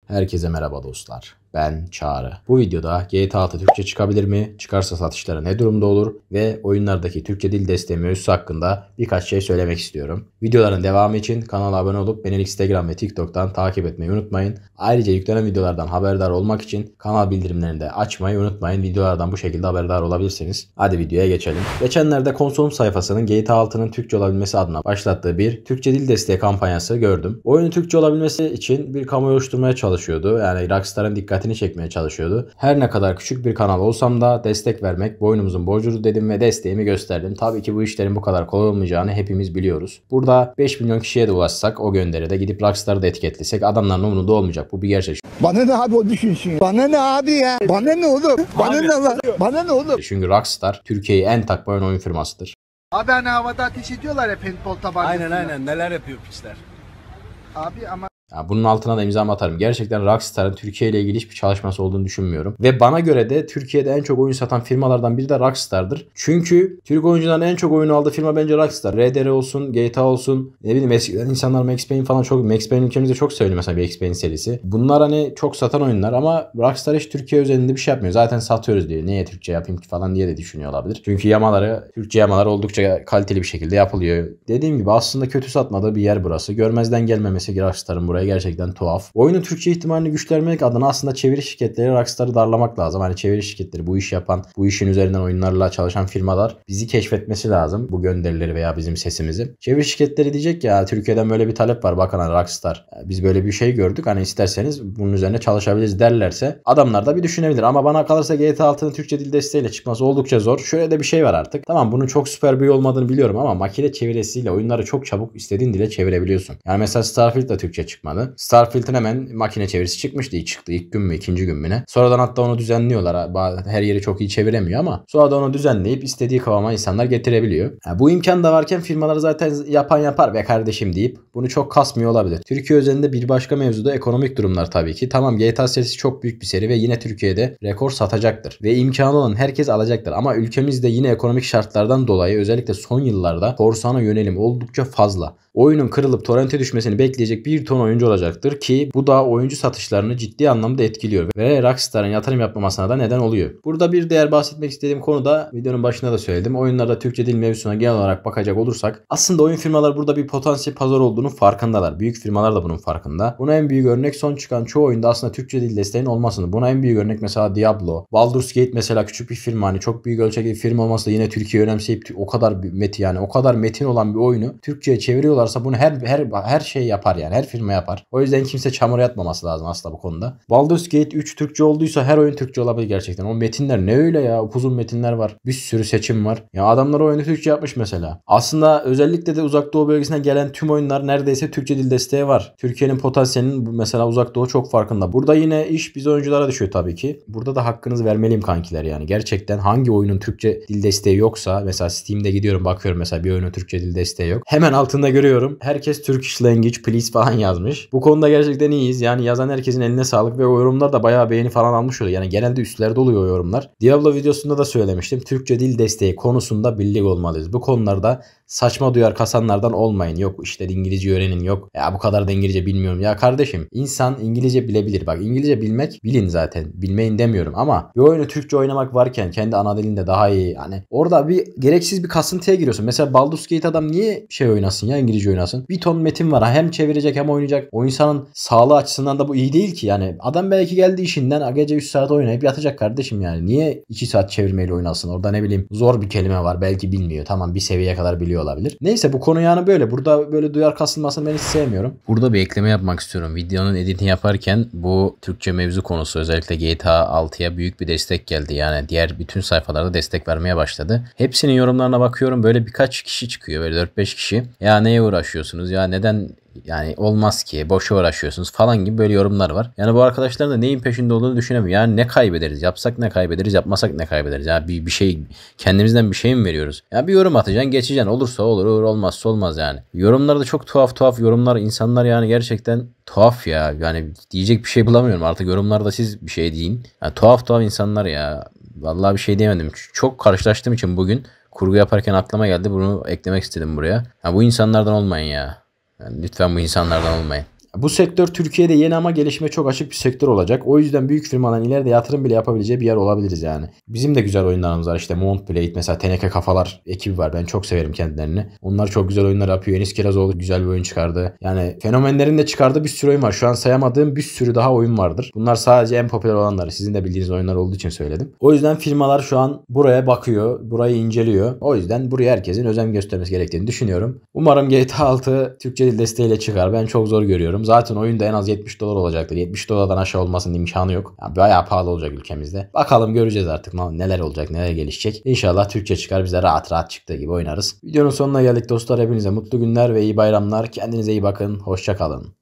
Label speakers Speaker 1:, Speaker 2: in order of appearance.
Speaker 1: Herkese merhaba dostlar. Ben Çağrı. Bu videoda GTA 6 Türkçe çıkabilir mi? Çıkarsa satışları ne durumda olur? Ve oyunlardaki Türkçe dil desteği mevzusu hakkında birkaç şey söylemek istiyorum. Videoların devamı için kanala abone olup beni Instagram ve TikTok'tan takip etmeyi unutmayın. Ayrıca yüklenen videolardan haberdar olmak için kanal bildirimlerini de açmayı unutmayın. Videolardan bu şekilde haberdar olabilirsiniz. Hadi videoya geçelim. Geçenlerde konsolum sayfasının GTA 6'nın Türkçe olabilmesi adına başlattığı bir Türkçe dil desteği kampanyası gördüm. Oyunun Türkçe olabilmesi için bir kamuoyu oluşturmaya çalışıyordu. Yani Rockstar'ın dikkatini çekmeye çalışıyordu. Her ne kadar küçük bir kanal olsam da destek vermek boynumuzun borcudur dedim ve desteğimi gösterdim. Tabii ki bu işlerin bu kadar kolay olmayacağını hepimiz biliyoruz. Burada 5 milyon kişiye de ulaşsak, o gönderide gidip Rockstar'ı da etiketlesek adamların umurunda olmayacak. Bu bir gerçek.
Speaker 2: Bana ne abi o düşünsün. Bana ne abi ya? Bana ne oğlum? Bana ne lan? Bana ne oğlum?
Speaker 1: Çünkü Rockstar Türkiye'yi en takmayan oyun firmasıdır.
Speaker 2: Abi hani havada ateş ediyorlar ya paintball tabancasıyla.
Speaker 3: Aynen neler yapıyor piçler.
Speaker 2: Abi ama
Speaker 1: Ya bunun altına da imzamı atarım. Gerçekten Rockstar'ın Türkiye ile ilgili hiçbir çalışması olduğunu düşünmüyorum. Ve bana göre de Türkiye'de en çok oyun satan firmalardan biri de Rockstar'dır. Çünkü Türk oyuncuların en çok oyunu aldığı firma bence Rockstar. RDR olsun, GTA olsun, ne bileyim eskiden insanlar Max Payne falan çok, Max Payne ülkemizde çok seviliyor mesela, Max Payne serisi. Bunlar hani çok satan oyunlar ama Rockstar hiç Türkiye özelinde bir şey yapmıyor. Zaten satıyoruz diyor. Niye Türkçe yapayım ki falan diye de düşünüyor olabilir. Çünkü Türkçe yamalar oldukça kaliteli bir şekilde yapılıyor. Dediğim gibi aslında kötü satmadığı bir yer burası. Görmezden gelmemesi Rockstar'ın buraya gerçekten tuhaf. Oyunun Türkçe ihtimalini güçlendirmek adına aslında çeviri şirketleri Rockstar'ı darlamak lazım. Hani çeviri şirketleri, bu iş yapan, bu işin üzerinden oyunlarla çalışan firmalar bizi keşfetmesi lazım. Bu gönderileri veya bizim sesimizi. Çeviri şirketleri diyecek ya, Türkiye'den böyle bir talep var. Bakın hani Rockstar, biz böyle bir şey gördük. Hani isterseniz bunun üzerine çalışabiliriz derlerse adamlar da bir düşünebilir. Ama bana kalırsa GTA 6'nın Türkçe dil desteğiyle çıkması oldukça zor. Şöyle de bir şey var artık. Tamam, bunun çok süper bir olmadığını biliyorum ama makine çevirisiyle oyunları çok çabuk istediğin dile çevirebiliyorsun. Yani mesela Starfield de Türkçe çıkmadı. Starfield'in hemen makine çevirisi çıkmıştı. Çıktı ilk gün mü ikinci gün mü ne? Sonradan hatta onu düzenliyorlar. Her yeri çok iyi çeviremiyor ama sonra da onu düzenleyip istediği kıvama insanlar getirebiliyor. Bu imkan da varken firmalar zaten yapan yapar be kardeşim deyip bunu çok kasmıyor olabilir. Türkiye özelinde bir başka mevzu da ekonomik durumlar tabii ki. Tamam, GTA serisi çok büyük bir seri ve yine Türkiye'de rekor satacaktır. Ve imkanı olan herkes alacaktır. Ama ülkemizde yine ekonomik şartlardan dolayı özellikle son yıllarda korsana yönelim oldukça fazla. Oyunun kırılıp torrente düşmesini bekleyecek bir ton oyuncu olacaktır ki bu da oyuncu satışlarını ciddi anlamda etkiliyor ve Rockstar'ın yatırım yapmamasına da neden oluyor. Burada bir diğer bahsetmek istediğim konu da videonun başında da söyledim. Oyunlarda Türkçe dil mevzusuna genel olarak bakacak olursak aslında oyun firmalar burada bir potansiyel pazar olduğunu farkındalar. Büyük firmalar da bunun farkında. Buna en büyük örnek son çıkan çoğu oyunda aslında Türkçe dil desteğinin olmasını. Buna en büyük örnek mesela Diablo, Baldur's Gate mesela küçük bir firma, hani çok büyük ölçekli bir firma olması da yine Türkiye önemseyip o kadar metin olan bir oyunu Türkçe'ye çeviriyorlar. Bunu her şey yapar yani. Her firma yapar. O yüzden kimse çamura yatmaması lazım aslında bu konuda. Baldur's Gate 3 Türkçe olduysa her oyun Türkçe olabilir gerçekten. O metinler ne öyle ya? Upuzun metinler var. Bir sürü seçim var. Ya adamlar oyunu Türkçe yapmış mesela. Aslında özellikle de Uzak Doğu bölgesinden gelen tüm oyunlar neredeyse Türkçe dil desteği var. Türkiye'nin potansiyelinin mesela Uzak Doğu çok farkında. Burada yine iş biz oyunculara düşüyor tabii ki. Burada da hakkınızı vermeliyim kankiler yani. Gerçekten hangi oyunun Türkçe dil desteği yoksa, mesela Steam'de gidiyorum bakıyorum mesela bir oyunun Türkçe dil desteği yok. Hemen altında görüyorum. Herkes Turkish language please falan yazmış. Bu konuda gerçekten iyiyiz. Yani yazan herkesin eline sağlık ve o yorumlar da bayağı beğeni falan almış oluyor. Yani genelde üstlerde oluyor o yorumlar. Diablo videosunda da söylemiştim. Türkçe dil desteği konusunda birlik olmalıyız. Bu konularda saçma duyar kasanlardan olmayın. Yok işte İngilizce öğrenin, yok ya bu kadar da İngilizce bilmiyorum. Ya kardeşim, insan İngilizce bilebilir. Bak, İngilizce bilin zaten. Bilmeyin demiyorum ama bir oyunu Türkçe oynamak varken kendi ana dilinde daha iyi. Yani orada gereksiz bir kasıntıya giriyorsun. Mesela Baldur's Gate adam niye oynasın ya, İngilizce oynasın? Bir ton metin var. Hem çevirecek hem oynayacak. O insanın sağlığı açısından da bu iyi değil ki. Yani adam belki geldi işinden gece 3 saat oynayıp yatacak kardeşim yani. Niye 2 saat çevirmeyle oynasın? Orada ne bileyim zor bir kelime var. Belki bilmiyor. Tamam, bir seviyeye kadar biliyor olabilir. Neyse, bu konu yani böyle. Burada böyle duyar kasılmasını ben hiç sevmiyorum. Burada bir ekleme yapmak istiyorum. Videonun editini yaparken bu Türkçe mevzu konusu özellikle GTA 6'ya büyük bir destek geldi. Yani diğer bütün sayfalarda destek vermeye başladı. Hepsinin yorumlarına bakıyorum. Böyle birkaç kişi çıkıyor. Böyle 4-5 kişi. Ya neye uğraşıyorsunuz? Ya neden yani olmaz ki, boşa uğraşıyorsunuz falan gibi böyle yorumlar var. Yani bu arkadaşların da neyin peşinde olduğunu düşünemiyorum. Yani ne kaybederiz? Yapsak ne kaybederiz? Yapmasak ne kaybederiz? Yani bir şey, kendimizden bir şey mi veriyoruz? Ya bir yorum atacaksın, geçeceksin. Olursa olur, olmazsa olmaz yani. Yorumlarda çok tuhaf yorumlar, insanlar yani gerçekten tuhaf ya. Yani diyecek bir şey bulamıyorum artık, yorumlarda siz bir şey deyin. Yani tuhaf insanlar ya. Vallahi bir şey diyemedim. Çok karşılaştığım için bugün kurgu yaparken aklıma geldi. Bunu eklemek istedim buraya. Ya bu insanlardan olmayın ya. Yani lütfen bu insanlardan olmayın. Bu sektör Türkiye'de yeni ama gelişime çok açık bir sektör olacak. O yüzden büyük firmaların ileride yatırım bile yapabileceği bir yer olabiliriz yani. Bizim de güzel oyunlarımız var. İşte Moonplate mesela, Teneke Kafalar ekibi var. Ben çok severim kendilerini. Onlar çok güzel oyunlar yapıyor. Enis Kirazoğlu güzel bir oyun çıkardı. Yani fenomenlerin de çıkardığı bir sürü oyun var. Şu an sayamadığım bir sürü daha oyun vardır. Bunlar sadece en popüler olanları. Sizin de bildiğiniz oyunlar olduğu için söyledim. O yüzden firmalar şu an buraya bakıyor. Burayı inceliyor. O yüzden buraya herkesin özen göstermesi gerektiğini düşünüyorum. Umarım GTA 6 Türkçe dil desteğiyle çıkar. Ben çok zor görüyorum. Zaten oyunda en az $70 olacaktır. $70'dan aşağı olmasının imkanı yok. Yani bayağı pahalı olacak ülkemizde. Bakalım, göreceğiz artık neler olacak, neler gelişecek. İnşallah Türkçe çıkar. Bize rahat rahat çıktığı gibi oynarız. Videonun sonuna geldik dostlar. Hepinize mutlu günler ve iyi bayramlar. Kendinize iyi bakın. Hoşça kalın.